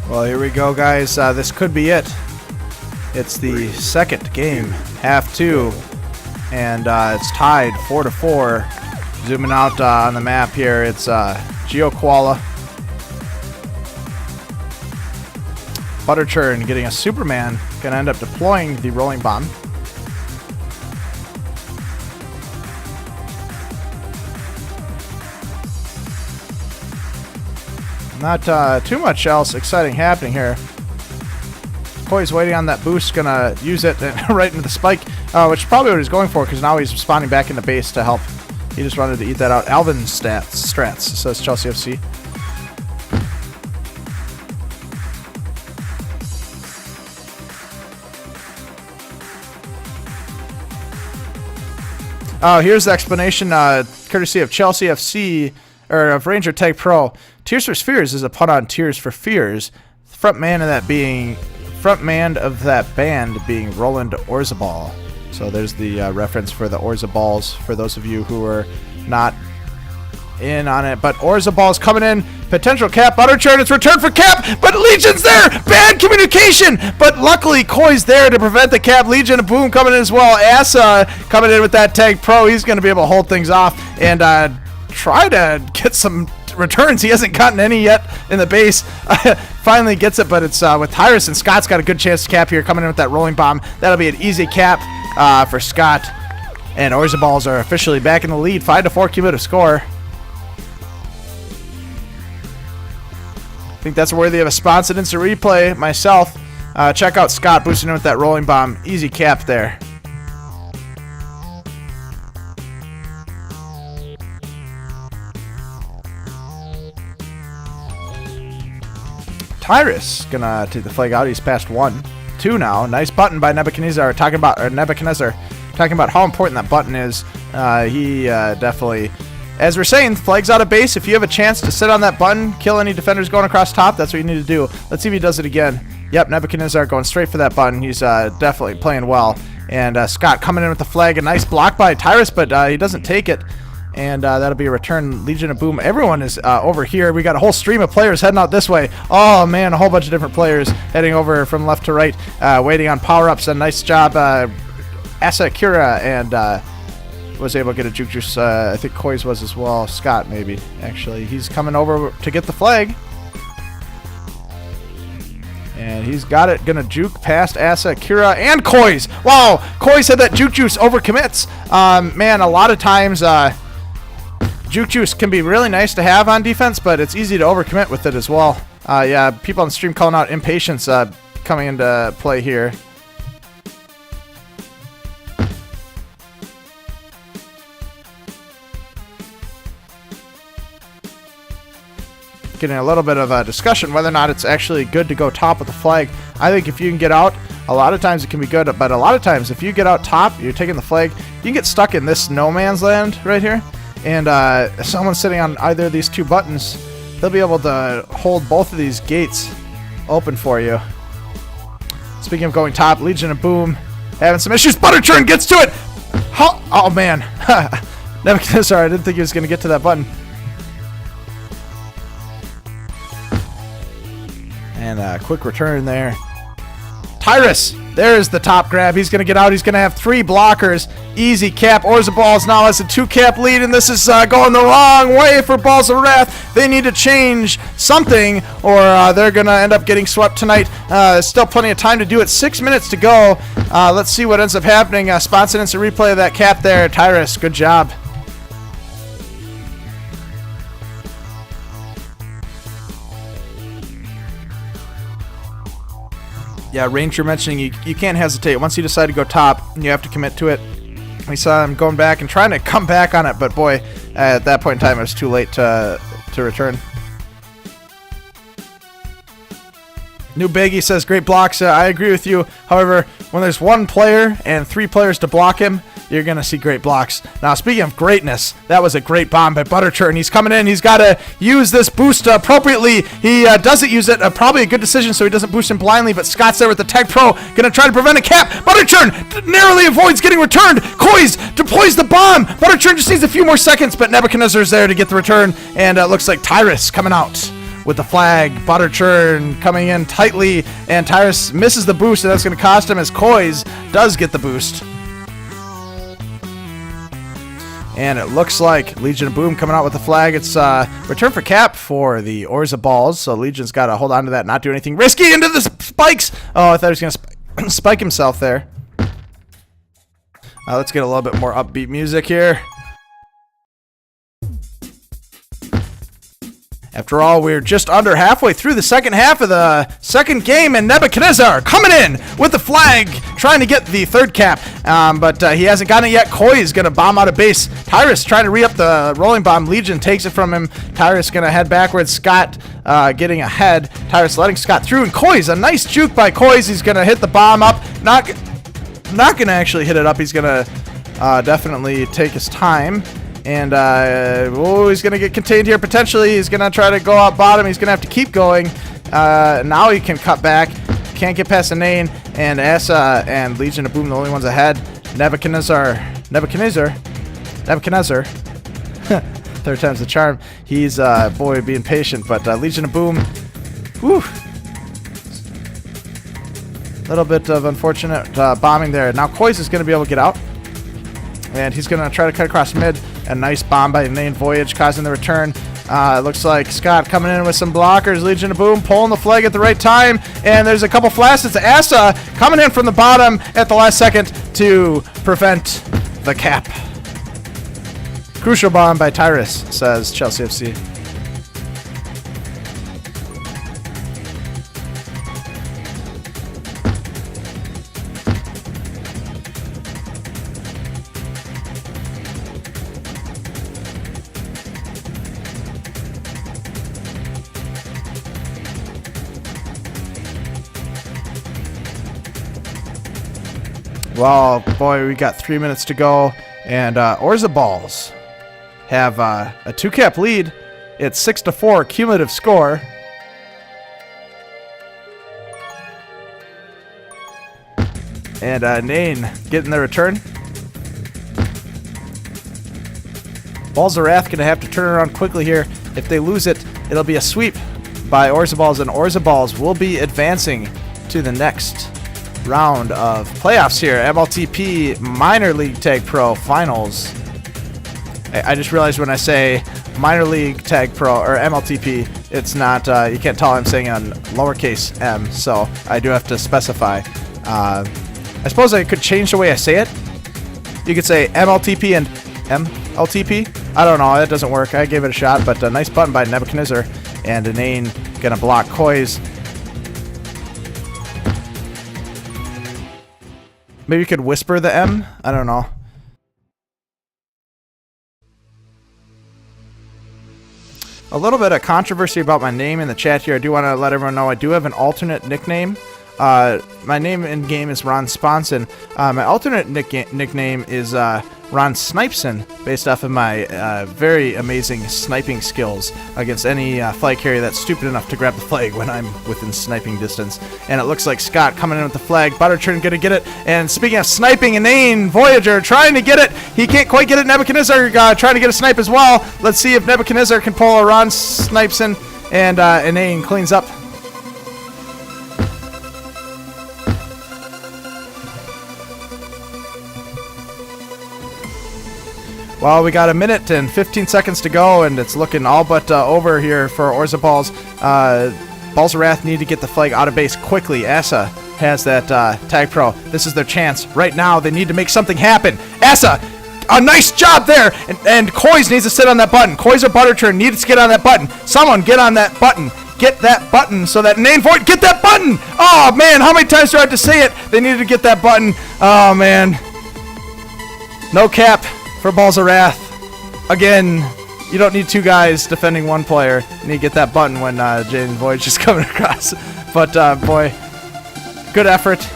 Well, here we go, guys. This could be it. It's the second game, half two, and it's tied 4-4. Zooming out on the map here, it's GeoKoala. Butterchurn getting a Superman, gonna end up deploying the rolling bomb. Not too much else exciting happening here. Koi's waiting on that boost, gonna use it right into the spike, which is probably what he's going for, because now he's spawning back in the base to help. He just wanted to eat that out. Alvin strats, says Chelsea FC. Oh, here's the explanation, courtesy of Chelsea FC, or of Ranger Tag Pro. Tears for Spheres is a pun on Tears for Fears. Front man of that band being Roland Orzabal. So there's the reference for the Orzaballs for those of you who are not in on it. But Orzaballs coming in, potential cap, Butterchurn, it's returned for cap, but Legion's there! Bad communication! But luckily Koi's there to prevent the cap. Legion, boom, coming in as well. Asa coming in with that Tag Pro. He's going to be able to hold things off and try to get some returns. He hasn't gotten any yet in the base. Finally gets it, but it's with Tyrus, and Scott's got a good chance to cap here, coming in with that rolling bomb. That'll be an easy cap for Scott. And Orzaballs are officially back in the lead, 5-4 cumulative score. I think that's worthy of a sponsored instant replay myself. Check out Scott boosting in with that rolling bomb. Easy cap there. Tyrus gonna take the flag out. He's passed 1 2 now. Nice button by Nebuchadnezzar. Talking about how important that button is. He definitely, as we're saying, flags out of base. If you have a chance to sit on that button, kill any defenders going across top, that's what you need to do. Let's see if he does it again. Yep, Nebuchadnezzar going straight for that button. He's definitely playing well. And Scott coming in with the flag. A nice block by Tyrus, but he doesn't take it. And that'll be a return. Legion of Boom. Everyone is over here. We got a whole stream of players heading out this way. Oh, man, a whole bunch of different players heading over from left to right, waiting on power-ups. A nice job, Asakura, and was able to get a juke juice. I think Koi's was as well. Scott, maybe, actually. He's coming over to get the flag. And he's got it. Gonna juke past Asakura and Koi's. Wow, Koi's had that juke juice overcommits. Man, a lot of times juke juice can be really nice to have on defense, but it's easy to overcommit with it as well. Yeah, people on the stream calling out impatience coming into play here. Getting a little bit of a discussion whether or not it's actually good to go top with the flag. I think if you can get out, a lot of times it can be good, but a lot of times if you get out top, you're taking the flag, you can get stuck in this no man's land right here, and if someone's sitting on either of these 2 buttons, they'll be able to hold both of these gates open for you. Speaking of going top, Legion of Boom having some issues. Butterchurn gets to it! Oh man. Nebuchadnezzar, I didn't think he was going to get to that button. And a quick return there. Tyrus, there's the top grab. He's going to get out. He's going to have 3 blockers. Easy cap. Orzaballs now has a 2-cap lead, and this is going the wrong way for Balls of Wrath. They need to change something, or they're going to end up getting swept tonight. Still plenty of time to do it. 6 minutes to go. Let's see what ends up happening. Sponsored instant replay of that cap there. Tyrus, good job. Yeah, Ranger mentioning you can't hesitate. Once you decide to go top, you have to commit to it. We saw him going back and trying to come back on it, but boy, at that point in time, it was too late to return. New Baggy says, great blocks. I agree with you. However, when there's 1 player and 3 players to block him, you're going to see great blocks. Now, speaking of greatness, that was a great bomb by Butterchurn. He's coming in. He's got to use this boost appropriately. He doesn't use it. Probably a good decision so he doesn't boost him blindly, but Scott's there with the Tech Pro. Going to try to prevent a cap. Butterchurn narrowly avoids getting returned. Koi's deploys the bomb. Butterchurn just needs a few more seconds, but Nebuchadnezzar's there to get the return, and it looks like Tyrus coming out with the flag. Butterchurn coming in tightly, and Tyrus misses the boost, and that's going to cost him as Koi's does get the boost. And it looks like Legion of Boom coming out with the flag. It's return for cap for the Orzaballs, so Legion's got to hold on to that, not do anything risky into the spikes. Oh, I thought he was going to spike himself there. Let's get a little bit more upbeat music here. After all, we're just under halfway through the second half of the second game, and Nebuchadnezzar coming in with the flag, trying to get the 3rd cap, but he hasn't gotten it yet. Koi is going to bomb out of base. Tyrus trying to re-up the rolling bomb. Legion takes it from him. Tyrus going to head backwards. Scott getting ahead. Tyrus letting Scott through, and Koi's a nice juke by Koi's. He's going to hit the bomb up. Not going to actually hit it up. He's going to definitely take his time. And he's going to get contained here potentially. He's going to try to go out bottom. He's going to have to keep going. Now he can cut back. Can't get past the Nane. And Asa and Legion of Boom, the only ones ahead. Nebuchadnezzar. Third time's the charm. He's, boy, being patient. But Legion of Boom, whew. Little bit of unfortunate bombing there. Now Koi's is going to be able to get out. And he's going to try to cut across mid. A nice bomb by Main Voyage causing the return. Looks like Scott coming in with some blockers. Legion of Boom pulling the flag at the right time. And there's a couple flashes to Asa coming in from the bottom at the last second to prevent the cap. Crucial bomb by Tyrus, says Chelsea FC. Well, boy, we got 3 minutes to go, and Orzaballs have a 2-cap lead. It's 6-4 cumulative score. And Nain getting the return. Balls of Wrath gonna have to turn around quickly here. If they lose it, it'll be a sweep by Orzaballs, and Orzaballs will be advancing to the next round of playoffs here. MLTP Minor League Tag Pro Finals. I just realized when I say Minor League Tag Pro or MLTP, it's not, you can't tell I'm saying on lowercase m, so I do have to specify. I suppose I could change the way I say it. You could say MLTP and MLTP. I don't know, that doesn't work. I gave it a shot, but a nice button by Nebuchadnezzar, and Inane gonna block Koi's. Maybe you could whisper the M? I don't know. A little bit of controversy about my name in the chat here. I do want to let everyone know I do have an alternate nickname. My name in game is Ron Sponson. My alternate nickname is Ron Snipeson, based off of my very amazing sniping skills against any flag carrier that's stupid enough to grab the flag when I'm within sniping distance. And it looks like Scott coming in with the flag. Butterchurn gonna get it. And speaking of sniping, Inane Voyager trying to get it. He can't quite get it. Nebuchadnezzar trying to get a snipe as well. Let's see if Nebuchadnezzar can pull a Ron Snipeson, and Inane cleans up. Well, we got a minute and 15 seconds to go, and it's looking all but over here for Orzaballs. Balls of Wrath need to get the flag out of base quickly. Asa has that Tag Pro. This is their chance. Right now, they need to make something happen. Asa, a nice job there, and Koi's needs to sit on that button. Koi's or Butterchurn needs to get on that button. Someone get on that button. Get that button so that Nane Void, get that button! Oh, man, how many times do I have to say it? They need to get that button. Oh, man. No cap for Balls of Wrath. Again, you don't need two guys defending one player. You need to get that button when Jaden Void's just coming across. But, boy, good effort.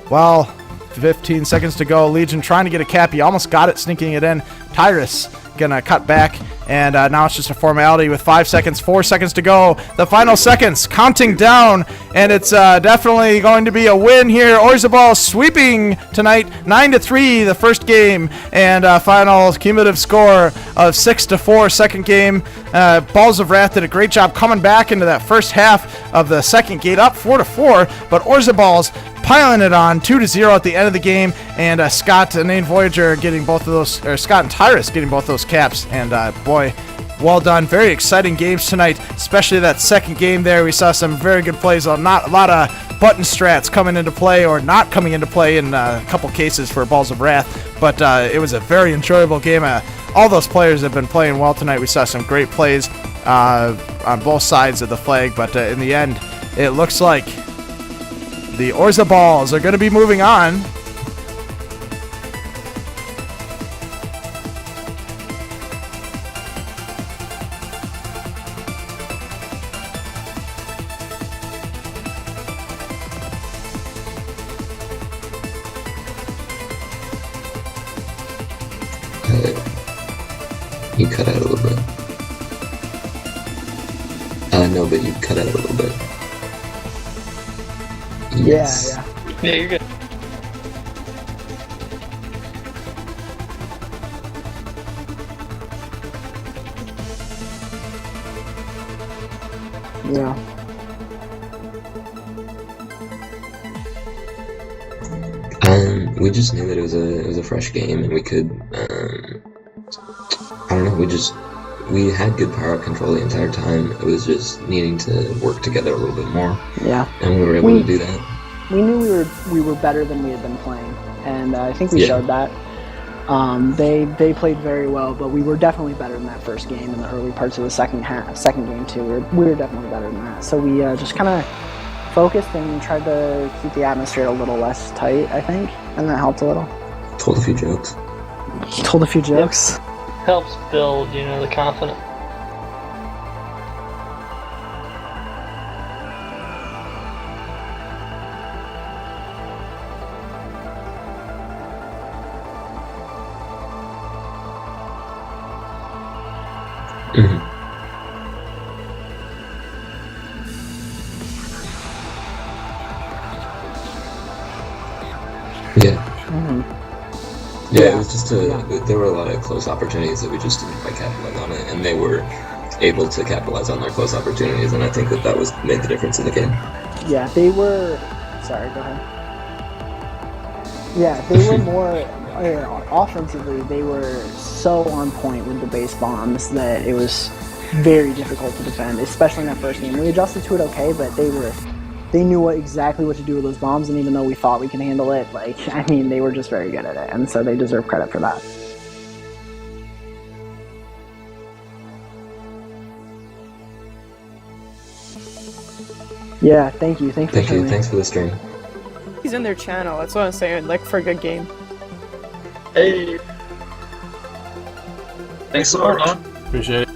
Well, 15 seconds to go. Legion trying to get a cap. He almost got it, sneaking it in. Tyrus gonna cut back, and now it's just a formality with 5 seconds, 4 seconds to go. The final seconds counting down, and it's definitely going to be a win here. Orzaballs sweeping tonight, 9-3 the first game, and final cumulative score of 6-4 second game. Balls of Wrath did a great job coming back into that first half of the second gate, up 4-4, but Orzaballs piling it on 2-0 at the end of the game, and Scott and Nane Voyager getting both of those, or Scott and Tyrus getting both those caps, and boy, well done. Very exciting games tonight, especially that second game there. We saw some very good plays, not a lot of button strats coming into play or not coming into play in a couple cases for Balls of Wrath, but it was a very enjoyable game. All those players have been playing well tonight. We saw some great plays on both sides of the flag, but in the end, it looks like the Orzaballs are going to be moving on. You cut out a little bit. No, but you cut out a little bit. Yes. Yeah, you're good. Yeah. We just knew that it was a fresh game, and we could, I don't know, we had good power control the entire time. It was just needing to work together a little bit more. Yeah. And we were able to do that. We knew we were better than we had been playing, and I think we showed that. They played very well, but we were definitely better in that first game in the early parts of the second game too. We were definitely better than that. So we just kind of focused and tried to keep the atmosphere a little less tight, I think, and that helped a little. Told a few jokes. Told a few jokes. Helps build, the confidence. Mm-hmm. Yeah. Mm-hmm. Yeah, it was just there were a lot of close opportunities that we just didn't quite capitalize on it, and they were able to capitalize on their close opportunities, and I think that was made the difference in the game. Yeah, they were. Sorry, go ahead. Yeah, they were more offensively. They were so on point with the base bombs that it was very difficult to defend, especially in that first game. We adjusted to it okay, but they knew exactly what to do with those bombs, and even though we thought we could handle it, they were just very good at it, and so they deserve credit for that. Yeah, thank you. Thank you. Thanks for the stream. He's in their channel, that's what I'm saying, for a good game. Hey! Thanks so much. Appreciate it.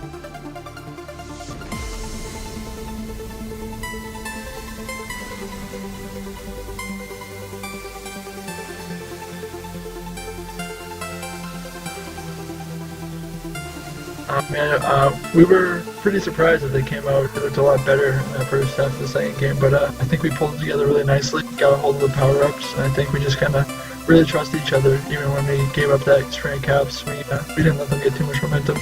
We were pretty surprised that they came out. It looked a lot better in that first half of the second game, but I think we pulled it together really nicely, got a hold of the power-ups, and I think we just kind of really trusted each other. Even when we gave up that string of caps, we didn't let them get too much momentum.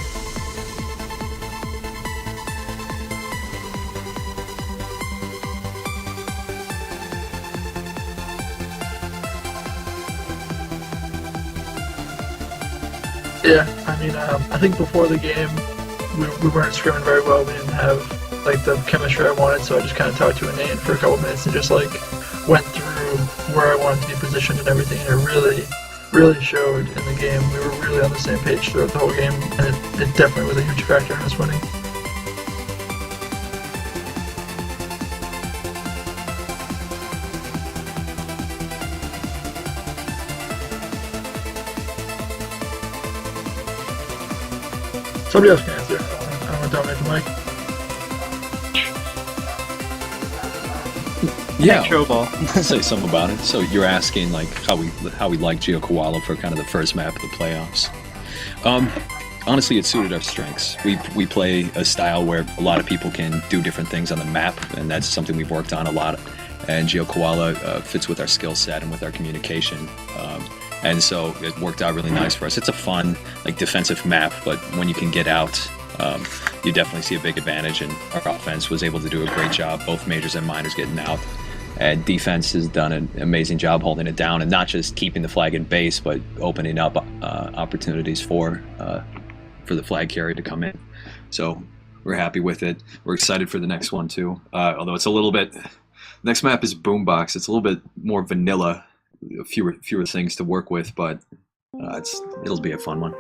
Yeah, I think before the game, we weren't scrimming very well. We didn't have the chemistry I wanted, so I just kind of talked to Nate for a couple minutes and just went through where I wanted to be positioned and everything. And it really showed in the game. We were really on the same page throughout the whole game, and it definitely was a huge factor in us winning. Somebody else can answer. I don't want to dominate the mic. Yeah, I'll say something about it. So you're asking how we like Geo Koala for kind of the first map of the playoffs. Honestly, it suited our strengths. We play a style where a lot of people can do different things on the map, and that's something we've worked on a lot. And Geo Koala fits with our skill set and with our communication. And so it worked out really nice for us. It's a fun, defensive map, but when you can get out, you definitely see a big advantage. And our offense was able to do a great job, both majors and minors getting out. And defense has done an amazing job holding it down and not just keeping the flag in base, but opening up opportunities for the flag carrier to come in. So we're happy with it. We're excited for the next one too. Although it's a little bit, next map is Boombox. It's a little bit more vanilla. Fewer things to work with, but it'll be a fun one.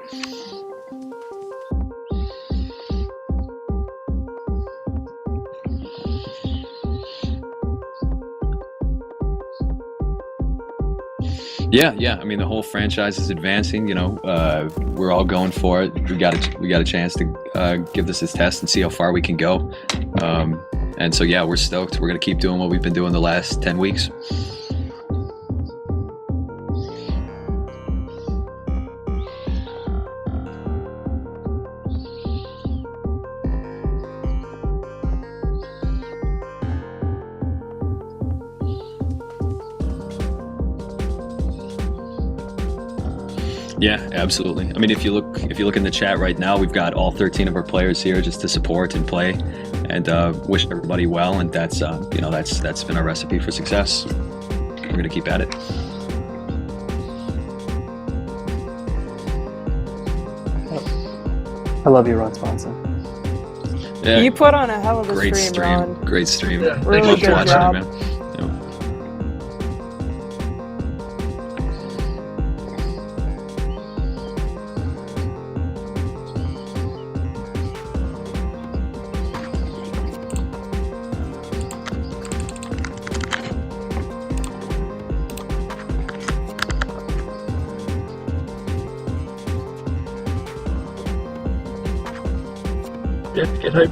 Yeah. The whole franchise is advancing. We're all going for it. We got a chance to give this a test and see how far we can go. And so we're stoked. We're gonna keep doing what we've been doing the last 10 weeks. Yeah, absolutely. If you look in the chat right now, we've got all 13 of our players here just to support and play, and wish everybody well. And that's been our recipe for success. We're gonna keep at it. I love you, Ron Sponson. Yeah, You put on a hell of a great stream, stream. Ron. Great stream. Yeah, really Love to good watch job. it, man. get hype.